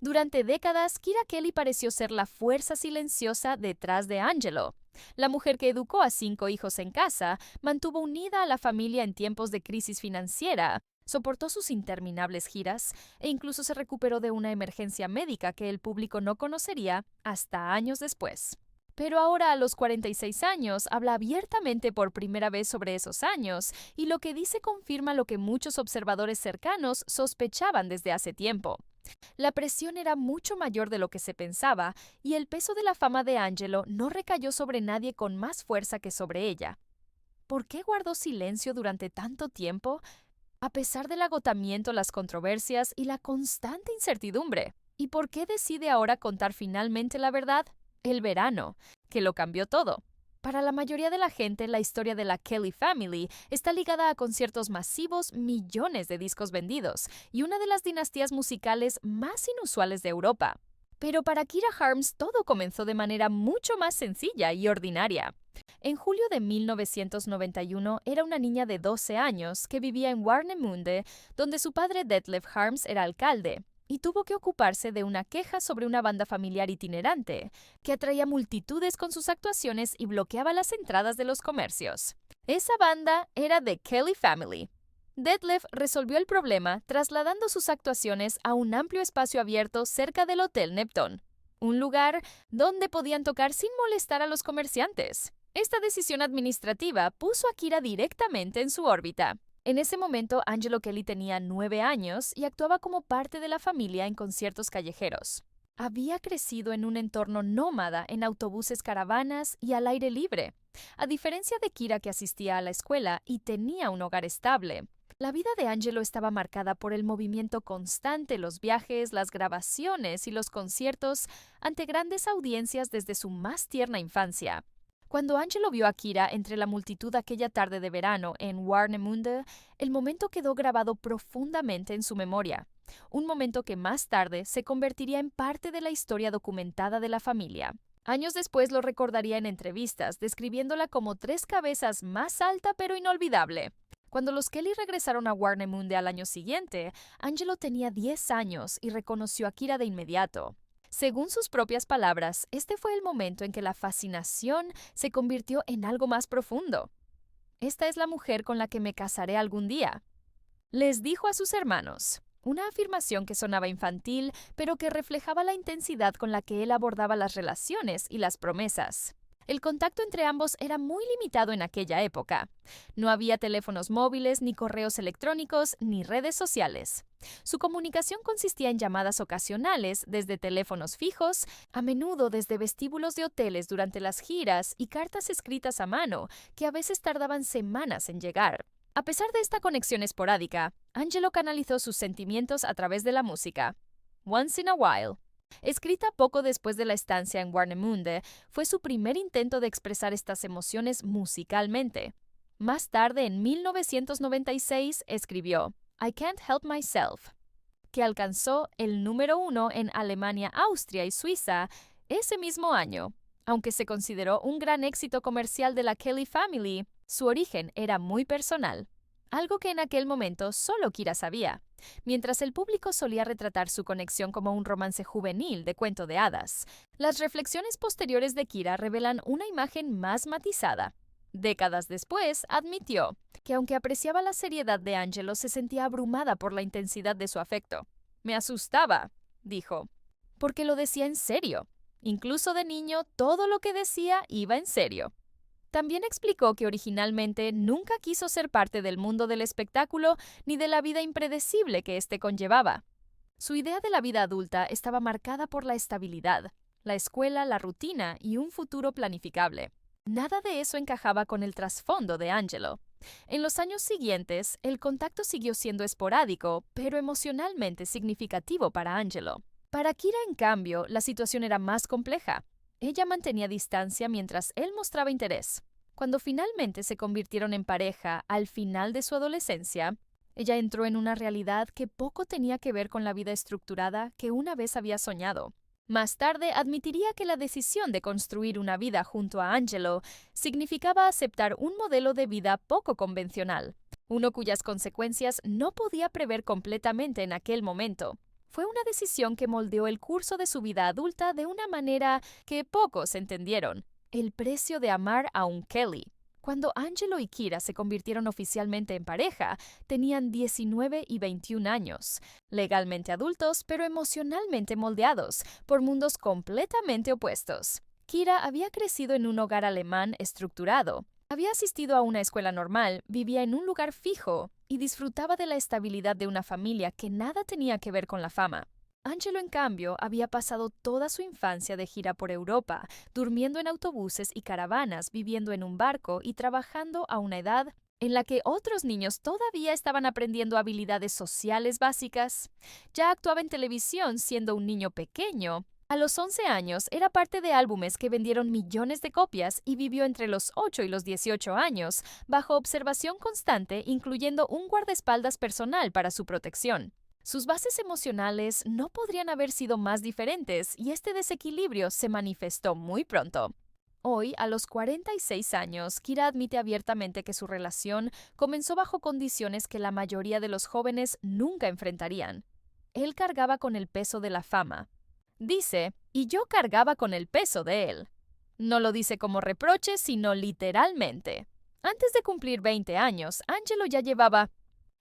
Durante décadas, Kira Kelly pareció ser la fuerza silenciosa detrás de Angelo. La mujer que educó a 5 hijos en casa, mantuvo unida a la familia en tiempos de crisis financiera, soportó sus interminables giras e incluso se recuperó de una emergencia médica que el público no conocería hasta años después. Pero ahora, a los 46 años, habla abiertamente por primera vez sobre esos años, y lo que dice confirma lo que muchos observadores cercanos sospechaban desde hace tiempo. La presión era mucho mayor de lo que se pensaba, y el peso de la fama de Angelo no recayó sobre nadie con más fuerza que sobre ella. ¿Por qué guardó silencio durante tanto tiempo? A pesar del agotamiento, las controversias y la constante incertidumbre. ¿Y por qué decide ahora contar finalmente la verdad? El verano, que lo cambió todo. Para la mayoría de la gente, la historia de la Kelly Family está ligada a conciertos masivos, millones de discos vendidos y una de las dinastías musicales más inusuales de Europa. Pero para Kira Harms todo comenzó de manera mucho más sencilla y ordinaria. En julio de 1991 era una niña de 12 años que vivía en Warnemünde, donde su padre Detlef Harms era alcalde, y tuvo que ocuparse de una queja sobre una banda familiar itinerante, que atraía multitudes con sus actuaciones y bloqueaba las entradas de los comercios. Esa banda era The Kelly Family. Detlef resolvió el problema trasladando sus actuaciones a un amplio espacio abierto cerca del Hotel Neptune, un lugar donde podían tocar sin molestar a los comerciantes. Esta decisión administrativa puso a Kira directamente en su órbita. En ese momento, Angelo Kelly tenía 9 años y actuaba como parte de la familia en conciertos callejeros. Había crecido en un entorno nómada, en autobuses, caravanas y al aire libre. A diferencia de Kira, que asistía a la escuela y tenía un hogar estable, la vida de Angelo estaba marcada por el movimiento constante, los viajes, las grabaciones y los conciertos ante grandes audiencias desde su más tierna infancia. Cuando Angelo vio a Kira entre la multitud aquella tarde de verano en Warnemünde, el momento quedó grabado profundamente en su memoria, un momento que más tarde se convertiría en parte de la historia documentada de la familia. Años después lo recordaría en entrevistas, describiéndola como 3 cabezas más alta pero inolvidable. Cuando los Kelly regresaron a Warnemünde al año siguiente, Angelo tenía 10 años y reconoció a Kira de inmediato. Según sus propias palabras, este fue el momento en que la fascinación se convirtió en algo más profundo. Esta es la mujer con la que me casaré algún día, les dijo a sus hermanos. Una afirmación que sonaba infantil, pero que reflejaba la intensidad con la que él abordaba las relaciones y las promesas. El contacto entre ambos era muy limitado en aquella época. No había teléfonos móviles, ni correos electrónicos, ni redes sociales. Su comunicación consistía en llamadas ocasionales desde teléfonos fijos, a menudo desde vestíbulos de hoteles durante las giras y cartas escritas a mano, que a veces tardaban semanas en llegar. A pesar de esta conexión esporádica, Angelo canalizó sus sentimientos a través de la música. Once in a While, escrita poco después de la estancia en Warnemünde, fue su primer intento de expresar estas emociones musicalmente. Más tarde, en 1996, escribió I Can't Help Myself, que alcanzó el número 1 en Alemania, Austria y Suiza ese mismo año. Aunque se consideró un gran éxito comercial de la Kelly Family, su origen era muy personal, algo que en aquel momento solo Kira sabía. Mientras el público solía retratar su conexión como un romance juvenil de cuento de hadas, las reflexiones posteriores de Kira revelan una imagen más matizada. Décadas después, admitió que aunque apreciaba la seriedad de Angelo, se sentía abrumada por la intensidad de su afecto. Me asustaba, dijo, porque lo decía en serio. Incluso de niño, todo lo que decía iba en serio. También explicó que originalmente nunca quiso ser parte del mundo del espectáculo ni de la vida impredecible que éste conllevaba. Su idea de la vida adulta estaba marcada por la estabilidad, la escuela, la rutina y un futuro planificable. Nada de eso encajaba con el trasfondo de Angelo. En los años siguientes, el contacto siguió siendo esporádico, pero emocionalmente significativo para Angelo. Para Kira, en cambio, la situación era más compleja. Ella mantenía distancia mientras él mostraba interés. Cuando finalmente se convirtieron en pareja al final de su adolescencia, ella entró en una realidad que poco tenía que ver con la vida estructurada que una vez había soñado. Más tarde admitiría que la decisión de construir una vida junto a Angelo significaba aceptar un modelo de vida poco convencional, uno cuyas consecuencias no podía prever completamente en aquel momento. Fue una decisión que moldeó el curso de su vida adulta de una manera que pocos entendieron. El precio de amar a un Kelly. Cuando Angelo y Kira se convirtieron oficialmente en pareja, tenían 19 y 21 años, legalmente adultos, pero emocionalmente moldeados por mundos completamente opuestos. Kira había crecido en un hogar alemán estructurado. Había asistido a una escuela normal, vivía en un lugar fijo y disfrutaba de la estabilidad de una familia que nada tenía que ver con la fama. Angelo, en cambio, había pasado toda su infancia de gira por Europa, durmiendo en autobuses y caravanas, viviendo en un barco y trabajando a una edad en la que otros niños todavía estaban aprendiendo habilidades sociales básicas. Ya actuaba en televisión siendo un niño pequeño. A los 11 años era parte de álbumes que vendieron millones de copias y vivió entre los 8 y los 18 años bajo observación constante, incluyendo un guardaespaldas personal para su protección. Sus bases emocionales no podrían haber sido más diferentes y este desequilibrio se manifestó muy pronto. Hoy, a los 46 años, Kira admite abiertamente que su relación comenzó bajo condiciones que la mayoría de los jóvenes nunca enfrentarían. Él cargaba con el peso de la fama. Dice, y yo cargaba con el peso de él. No lo dice como reproche, sino literalmente. Antes de cumplir 20 años, Angelo ya llevaba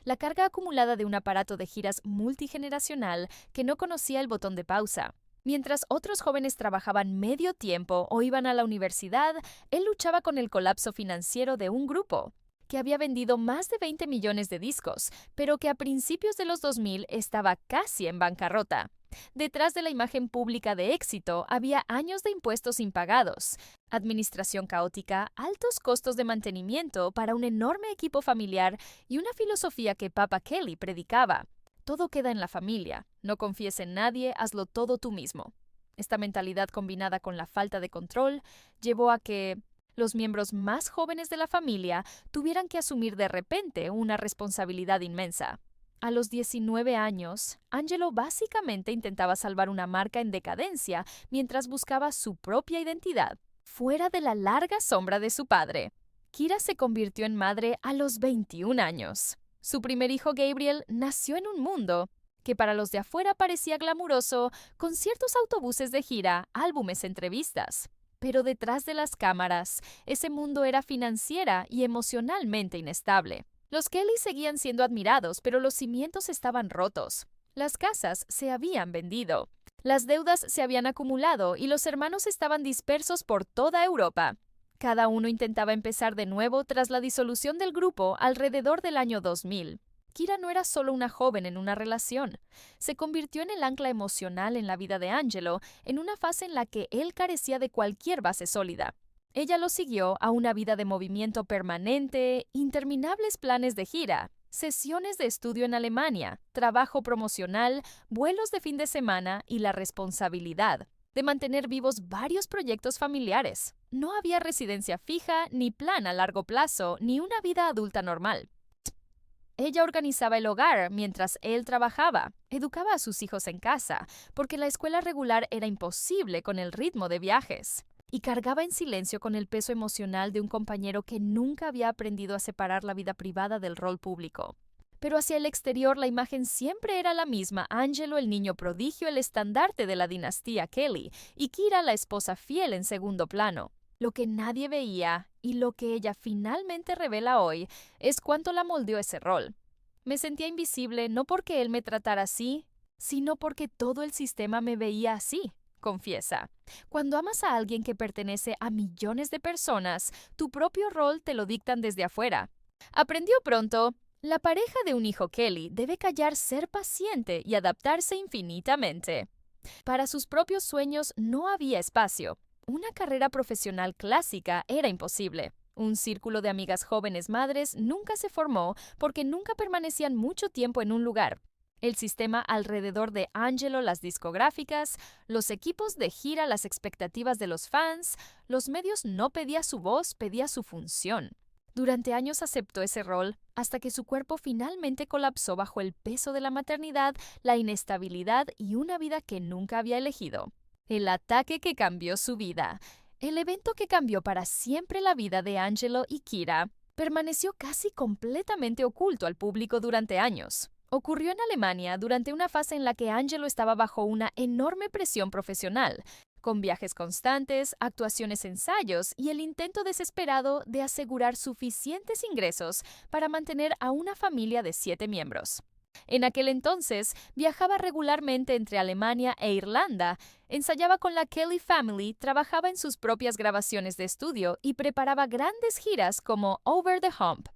la carga acumulada de un aparato de giras multigeneracional que no conocía el botón de pausa. Mientras otros jóvenes trabajaban medio tiempo o iban a la universidad, él luchaba con el colapso financiero de un grupo que había vendido más de 20 millones de discos, pero que a principios de los 2000 estaba casi en bancarrota. Detrás de la imagen pública de éxito había años de impuestos impagados, administración caótica, altos costos de mantenimiento para un enorme equipo familiar y una filosofía que Papa Kelly predicaba. Todo queda en la familia, no confíes en nadie, hazlo todo tú mismo. Esta mentalidad combinada con la falta de control llevó a que los miembros más jóvenes de la familia tuvieran que asumir de repente una responsabilidad inmensa. A los 19 años, Angelo básicamente intentaba salvar una marca en decadencia mientras buscaba su propia identidad, fuera de la larga sombra de su padre. Kira se convirtió en madre a los 21 años. Su primer hijo, Gabriel, nació en un mundo que para los de afuera parecía glamuroso, con ciertos autobuses de gira, álbumes, entrevistas. Pero detrás de las cámaras, ese mundo era financiera y emocionalmente inestable. Los Kelly seguían siendo admirados, pero los cimientos estaban rotos. Las casas se habían vendido. Las deudas se habían acumulado y los hermanos estaban dispersos por toda Europa. Cada uno intentaba empezar de nuevo tras la disolución del grupo alrededor del año 2000. Kira no era solo una joven en una relación. Se convirtió en el ancla emocional en la vida de Angelo, en una fase en la que él carecía de cualquier base sólida. Ella lo siguió a una vida de movimiento permanente, interminables planes de gira, sesiones de estudio en Alemania, trabajo promocional, vuelos de fin de semana y la responsabilidad de mantener vivos varios proyectos familiares. No había residencia fija, ni plan a largo plazo, ni una vida adulta normal. Ella organizaba el hogar mientras él trabajaba, educaba a sus hijos en casa, porque la escuela regular era imposible con el ritmo de viajes, y cargaba en silencio con el peso emocional de un compañero que nunca había aprendido a separar la vida privada del rol público. Pero hacia el exterior la imagen siempre era la misma: Angelo, el niño prodigio, el estandarte de la dinastía Kelly, y Kira, la esposa fiel, en segundo plano. Lo que nadie veía, y lo que ella finalmente revela hoy, es cuánto la moldeó ese rol. Me sentía invisible no porque él me tratara así, sino porque todo el sistema me veía así, confiesa. Cuando amas a alguien que pertenece a millones de personas, tu propio rol te lo dictan desde afuera. Aprendió pronto: la pareja de un hijo Kelly debe callar, ser paciente y adaptarse infinitamente. Para sus propios sueños no había espacio. Una carrera profesional clásica era imposible. Un círculo de amigas jóvenes madres nunca se formó porque nunca permanecían mucho tiempo en un lugar. El sistema alrededor de Angelo, las discográficas, los equipos de gira, las expectativas de los fans, los medios no pedía su voz, pedía su función. Durante años aceptó ese rol, hasta que su cuerpo finalmente colapsó bajo el peso de la maternidad, la inestabilidad y una vida que nunca había elegido. El ataque que cambió su vida. El evento que cambió para siempre la vida de Angelo y Kira permaneció casi completamente oculto al público durante años. Ocurrió en Alemania durante una fase en la que Angelo estaba bajo una enorme presión profesional, con viajes constantes, actuaciones, ensayos y el intento desesperado de asegurar suficientes ingresos para mantener a una familia de 7 miembros. En aquel entonces, viajaba regularmente entre Alemania e Irlanda, ensayaba con la Kelly Family, trabajaba en sus propias grabaciones de estudio y preparaba grandes giras como Over the Hump.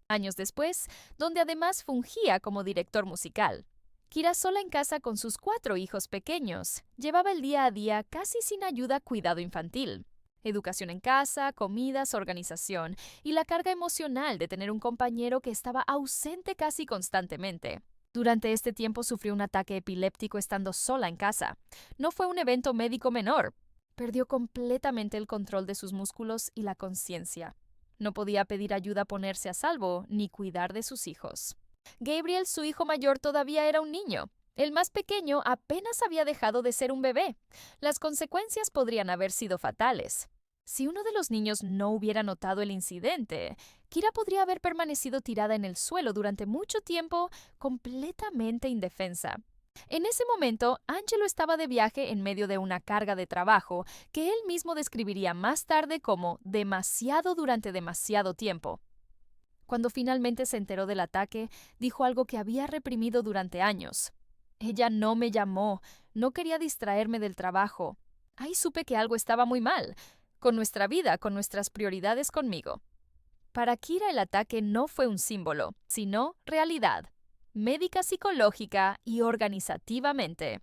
Años después, donde además fungía como director musical. Kira, sola en casa con sus 4 hijos pequeños, llevaba el día a día casi sin ayuda cuidado infantil. Educación en casa, comidas, organización y la carga emocional de tener un compañero que estaba ausente casi constantemente. Durante este tiempo sufrió un ataque epiléptico estando sola en casa. No fue un evento médico menor. Perdió completamente el control de sus músculos y la conciencia. No podía pedir ayuda a ponerse a salvo ni cuidar de sus hijos. Gabriel, su hijo mayor, todavía era un niño. El más pequeño apenas había dejado de ser un bebé. Las consecuencias podrían haber sido fatales. Si uno de los niños no hubiera notado el incidente, Kira podría haber permanecido tirada en el suelo durante mucho tiempo, completamente indefensa. En ese momento, Angelo estaba de viaje en medio de una carga de trabajo que él mismo describiría más tarde como demasiado durante demasiado tiempo. Cuando finalmente se enteró del ataque, dijo algo que había reprimido durante años. Ella no me llamó, no quería distraerme del trabajo. Ahí supe que algo estaba muy mal, con nuestra vida, con nuestras prioridades conmigo. Para Kira el ataque no fue un símbolo, sino realidad, médica, psicológica y organizativamente.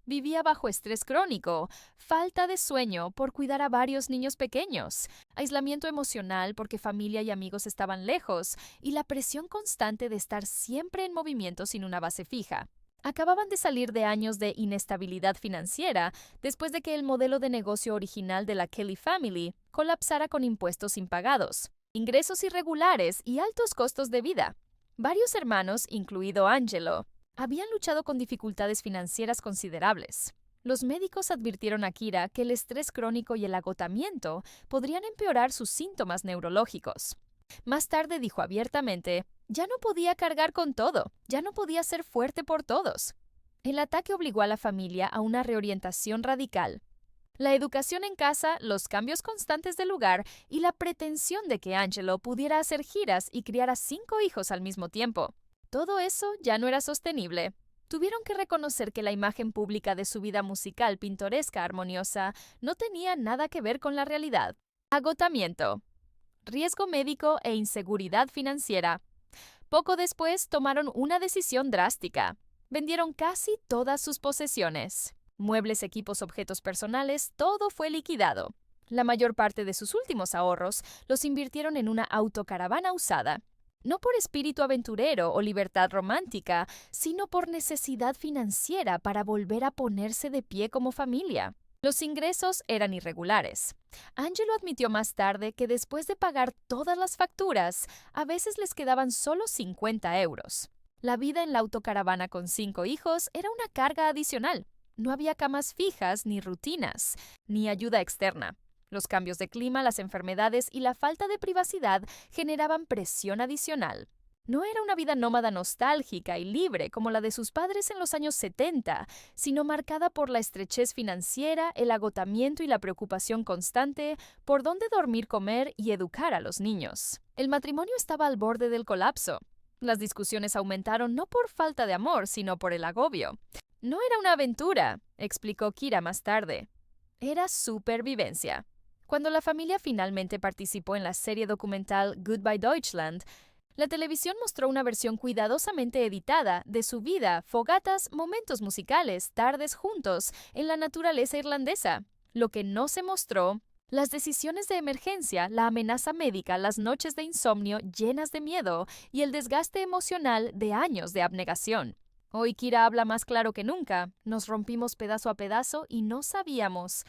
Vivía bajo estrés crónico, falta de sueño por cuidar a varios niños pequeños, aislamiento emocional porque familia y amigos estaban lejos y la presión constante de estar siempre en movimiento sin una base fija. Acababan de salir de años de inestabilidad financiera después de que el modelo de negocio original de la Kelly Family colapsara con impuestos impagados, ingresos irregulares y altos costos de vida. Varios hermanos, incluido Angelo, habían luchado con dificultades financieras considerables. Los médicos advirtieron a Kira que el estrés crónico y el agotamiento podrían empeorar sus síntomas neurológicos. Más tarde dijo abiertamente, ya no podía cargar con todo, ya no podía ser fuerte por todos. El ataque obligó a la familia a una reorientación radical. La educación en casa, los cambios constantes de lugar y la pretensión de que Angelo pudiera hacer giras y criar a 5 hijos al mismo tiempo. Todo eso ya no era sostenible. Tuvieron que reconocer que la imagen pública de su vida musical pintoresca, armoniosa, no tenía nada que ver con la realidad. Agotamiento, riesgo médico e inseguridad financiera. Poco después tomaron una decisión drástica. Vendieron casi todas sus posesiones. Muebles, equipos, objetos personales, todo fue liquidado. La mayor parte de sus últimos ahorros los invirtieron en una autocaravana usada. No por espíritu aventurero o libertad romántica, sino por necesidad financiera para volver a ponerse de pie como familia. Los ingresos eran irregulares. Angelo admitió más tarde que después de pagar todas las facturas, a veces les quedaban solo 50 euros. La vida en la autocaravana con 5 hijos era una carga adicional. No había camas fijas, ni rutinas, ni ayuda externa. Los cambios de clima, las enfermedades y la falta de privacidad generaban presión adicional. No era una vida nómada nostálgica y libre como la de sus padres en los años 70, sino marcada por la estrechez financiera, el agotamiento y la preocupación constante por dónde dormir, comer y educar a los niños. El matrimonio estaba al borde del colapso. Las discusiones aumentaron no por falta de amor, sino por el agobio. No era una aventura, explicó Kira más tarde. Era supervivencia. Cuando la familia finalmente participó en la serie documental Goodbye Deutschland, la televisión mostró una versión cuidadosamente editada de su vida, fogatas, momentos musicales, tardes juntos en la naturaleza irlandesa. Lo que no se mostró, las decisiones de emergencia, la amenaza médica, las noches de insomnio llenas de miedo y el desgaste emocional de años de abnegación. Hoy Kira habla más claro que nunca. Nos rompimos pedazo a pedazo y no sabíamos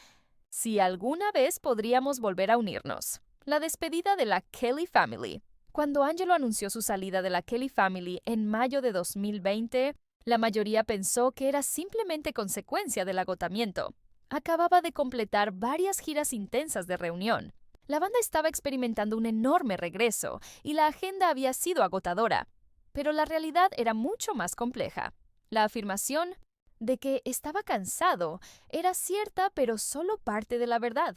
si alguna vez podríamos volver a unirnos. La despedida de la Kelly Family. Cuando Angelo anunció su salida de la Kelly Family en mayo de 2020, la mayoría pensó que era simplemente consecuencia del agotamiento. Acababa de completar varias giras intensas de reunión. La banda estaba experimentando un enorme regreso y la agenda había sido agotadora. Pero la realidad era mucho más compleja. La afirmación de que estaba cansado era cierta, pero solo parte de la verdad.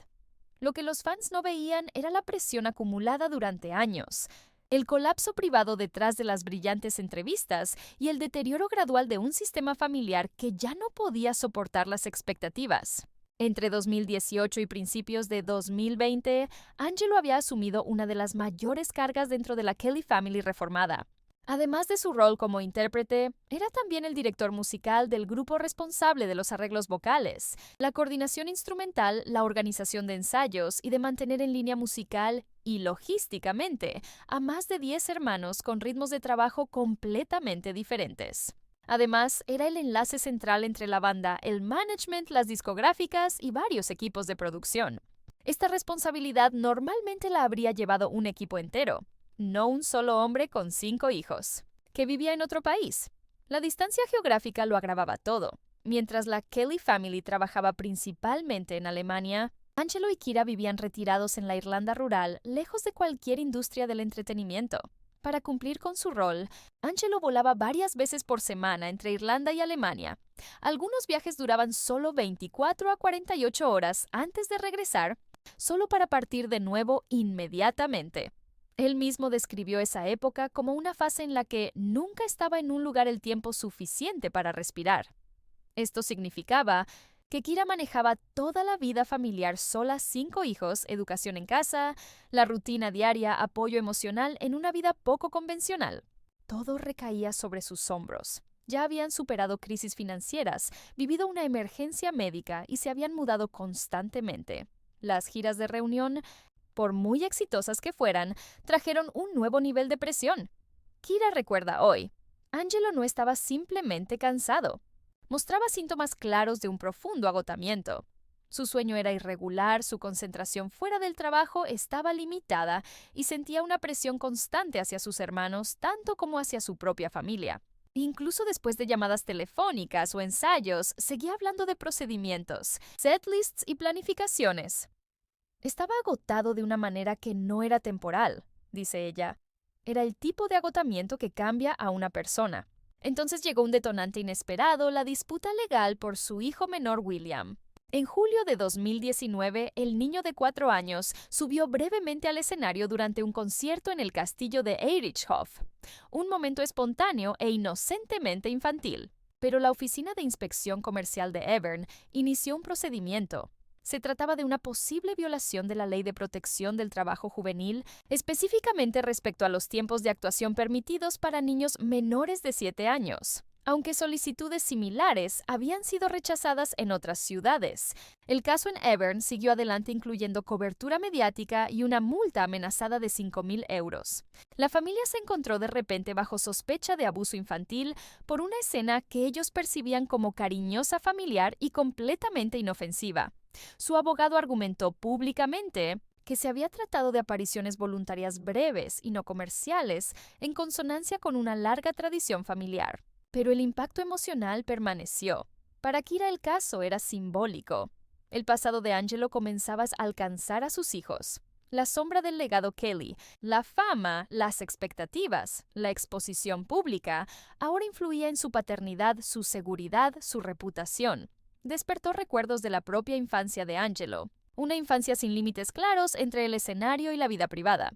Lo que los fans no veían era la presión acumulada durante años, el colapso privado detrás de las brillantes entrevistas y el deterioro gradual de un sistema familiar que ya no podía soportar las expectativas. Entre 2018 y principios de 2020, Angelo había asumido una de las mayores cargas dentro de la Kelly Family reformada. Además de su rol como intérprete, era también el director musical del grupo responsable de los arreglos vocales, la coordinación instrumental, la organización de ensayos y de mantener en línea musical y logísticamente a más de 10 hermanos con ritmos de trabajo completamente diferentes. Además, era el enlace central entre la banda, el management, las discográficas y varios equipos de producción. Esta responsabilidad normalmente la habría llevado un equipo entero, no un solo hombre con 5 hijos, que vivía en otro país. La distancia geográfica lo agravaba todo. Mientras la Kelly Family trabajaba principalmente en Alemania, Angelo y Kira vivían retirados en la Irlanda rural, lejos de cualquier industria del entretenimiento. Para cumplir con su rol, Angelo volaba varias veces por semana entre Irlanda y Alemania. Algunos viajes duraban solo 24 a 48 horas antes de regresar, solo para partir de nuevo inmediatamente. Él mismo describió esa época como una fase en la que nunca estaba en un lugar el tiempo suficiente para respirar. Esto significaba que Kira manejaba toda la vida familiar sola, 5 hijos, educación en casa, la rutina diaria, apoyo emocional en una vida poco convencional. Todo recaía sobre sus hombros. Ya habían superado crisis financieras, vivido una emergencia médica y se habían mudado constantemente. Las giras de reunión, por muy exitosas que fueran, trajeron un nuevo nivel de presión. Kira recuerda hoy, Angelo no estaba simplemente cansado. Mostraba síntomas claros de un profundo agotamiento. Su sueño era irregular, su concentración fuera del trabajo estaba limitada y sentía una presión constante hacia sus hermanos, tanto como hacia su propia familia. Incluso después de llamadas telefónicas o ensayos, seguía hablando de procedimientos, setlists y planificaciones. Estaba agotado de una manera que no era temporal, dice ella. Era el tipo de agotamiento que cambia a una persona. Entonces llegó un detonante inesperado, la disputa legal por su hijo menor William. En julio de 2019, el niño de 4 años subió brevemente al escenario durante un concierto en el castillo de Eiríkshof. Un momento espontáneo e inocentemente infantil. Pero la Oficina de Inspección Comercial de Evern inició un procedimiento. Se trataba de una posible violación de la Ley de Protección del Trabajo Juvenil, específicamente respecto a los tiempos de actuación permitidos para niños menores de 7 años. Aunque solicitudes similares habían sido rechazadas en otras ciudades, el caso en Evern siguió adelante incluyendo cobertura mediática y una multa amenazada de 5.000 euros. La familia se encontró de repente bajo sospecha de abuso infantil por una escena que ellos percibían como cariñosa, familiar y completamente inofensiva. Su abogado argumentó públicamente que se había tratado de apariciones voluntarias breves y no comerciales, en consonancia con una larga tradición familiar. Pero el impacto emocional permaneció. Para Kira el caso era simbólico. El pasado de Angelo comenzaba a alcanzar a sus hijos. La sombra del legado Kelly, la fama, las expectativas, la exposición pública, ahora influía en su paternidad, su seguridad, su reputación. Despertó recuerdos de la propia infancia de Angelo, una infancia sin límites claros entre el escenario y la vida privada.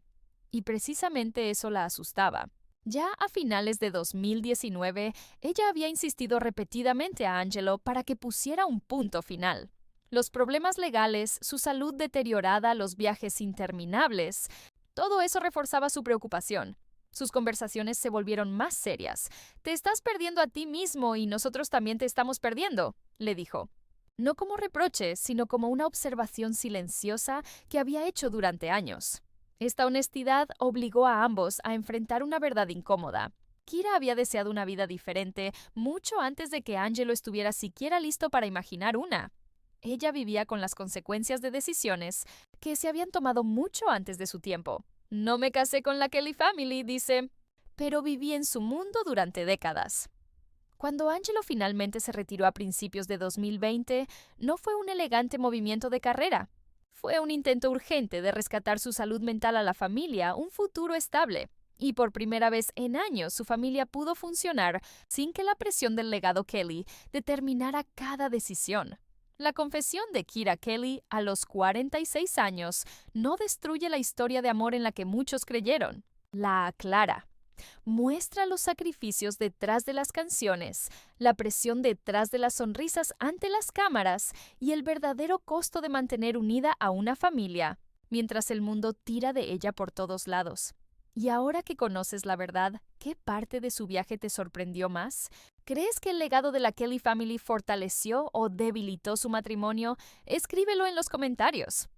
Y precisamente eso la asustaba. Ya a finales de 2019, ella había insistido repetidamente a Angelo para que pusiera un punto final. Los problemas legales, su salud deteriorada, los viajes interminables, todo eso reforzaba su preocupación. Sus conversaciones se volvieron más serias. «Te estás perdiendo a ti mismo y nosotros también te estamos perdiendo», le dijo. No como reproche, sino como una observación silenciosa que había hecho durante años. Esta honestidad obligó a ambos a enfrentar una verdad incómoda. Kira había deseado una vida diferente mucho antes de que Angelo estuviera siquiera listo para imaginar una. Ella vivía con las consecuencias de decisiones que se habían tomado mucho antes de su tiempo. «No me casé con la Kelly Family», dice, «pero viví en su mundo durante décadas». Cuando Angelo finalmente se retiró a principios de 2020, no fue un elegante movimiento de carrera. Fue un intento urgente de rescatar su salud mental a la familia, un futuro estable. Y por primera vez en años su familia pudo funcionar sin que la presión del legado Kelly determinara cada decisión. La confesión de Kira Kelly a los 46 años no destruye la historia de amor en la que muchos creyeron. La aclara. Muestra los sacrificios detrás de las canciones, la presión detrás de las sonrisas ante las cámaras y el verdadero costo de mantener unida a una familia, mientras el mundo tira de ella por todos lados. Y ahora que conoces la verdad, ¿qué parte de su viaje te sorprendió más? ¿Crees que el legado de la Kelly Family fortaleció o debilitó su matrimonio? Escríbelo en los comentarios.